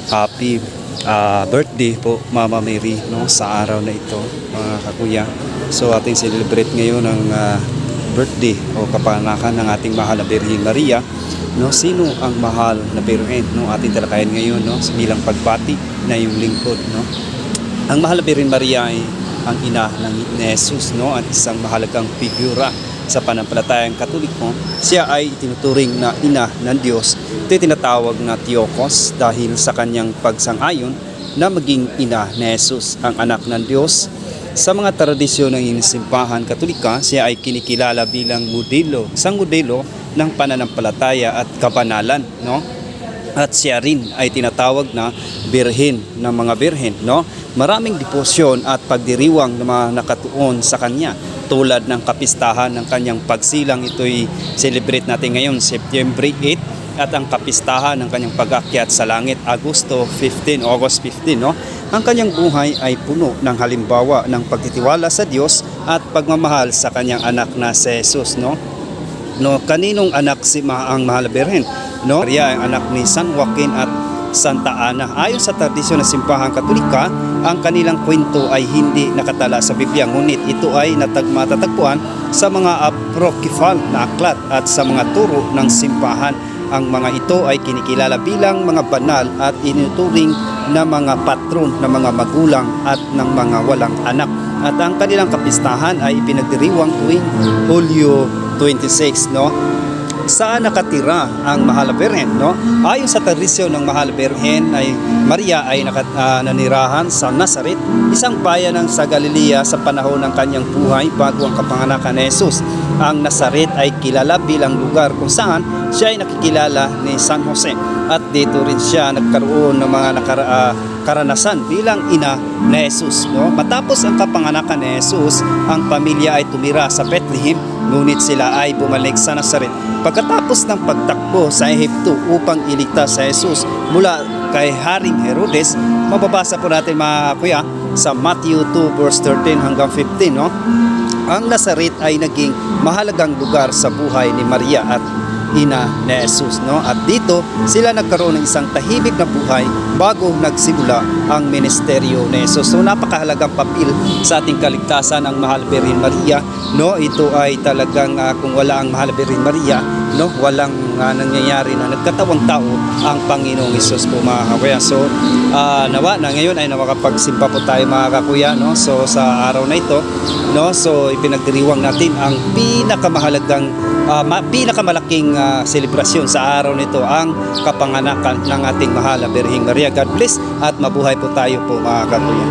happy birthday po Mama Mary, no, sa araw na ito mga kakuya. So ating celebrate ngayon ang birthday o kapanganakan ng ating mahal na Birheng Maria, no. Sino ang mahal na Birhen, no, ating talakayan ngayon, no, bilang pagbati na yung lingkod, no. Ang mahal na Birhen Maria ay ang ina ng Jesus, no, at isang mahalagang figura sa pananampalatayang Katoliko. Siya ay itinuturing na ina ng Diyos. Ito ay tinatawag na Theotokos dahil sa kanyang pagsang-ayon na maging ina ni Jesus, ang anak ng Diyos. Sa mga tradisyon ng simbahan Katolika, siya ay kinikilala bilang modelo, isang modelo ng pananampalataya at kabanalan, no? At siya rin ay tinatawag na Birhen ng mga Birhen, no? Maraming deposyon at pagdiriwang na mga nakatuon sa kanya, tulad ng kapistahan ng kanyang pagsilang. Ito'y celebrate natin ngayon, September 8, at ang kapistahan ng kanyang pag-akyat sa langit, August 15, no? Ang kanyang buhay ay puno ng halimbawa ng pagtitiwala sa Diyos at pagmamahal sa kanyang anak na si Jesus, no? Kaninong anak ang mahal na Birhen, no? Maria ang anak ni San Joaquin at Santa Ana. Ayon sa tradisyon ng simbahan Katolika, ang kanilang kwento ay hindi nakatala sa Biblia, ngunit ito ay matatagpuan sa mga apocryphal na aklat at sa mga turo ng simbahan. Ang mga ito ay kinikilala bilang mga banal at inuturing na mga patron ng mga magulang at ng mga walang anak. At ang kanilang kapistahan ay ipinagdiriwang tuwing Hulyo 26, no? Saan nakatira ang mahal na Birhen, no? Ayon sa tradisyon ng mahal na Birhen ay Maria ay nanirahan sa Nazaret, isang bayan sa Galilea sa panahon ng kanyang buhay bago ang kapanganakan ni Jesus. Ang Nazaret ay kilala bilang lugar kung saan siya ay nakikilala ni San Jose, at dito rin siya nagkaroon ng mga karanasan bilang ina ni Jesus, no? Matapos ang kapanganakan ni Jesus, ang pamilya ay tumira sa Bethlehem, ngunit sila ay bumalik sa Nazaret pagkatapos ng pagtakbo sa Ehipto upang iligtas sa Jesus mula kay Haring Herodes. Mababasa po natin mga kuya sa Matthew 2 verse 13 hanggang 15, no? Ang Nazaret ay naging mahalagang lugar sa buhay ni Maria at ina ni Jesus, no? At dito sila nagkaroon ng isang tahimik na buhay bago nagsimula ang ministeryo ni Jesus. So napakahalagang papel sa ating kaligtasan ang mahal na Birhen Maria, no? Ito ay talagang kung wala ang mahal na Birhen Maria, no, walang nangyayari na nagkatawang tao ang Panginoong Hesus po mga kakuya. So nawa na ngayon ay makapagsimba po tayo mga kakuya, no? So sa araw na ito, no, so ipinagdiriwang natin ang pinakamahalagang pinakamalaking selebrasyon sa araw nito, ang kapanganakan ng ating mahal na Birheng Maria. God bless at mabuhay po tayo po mga kakuya.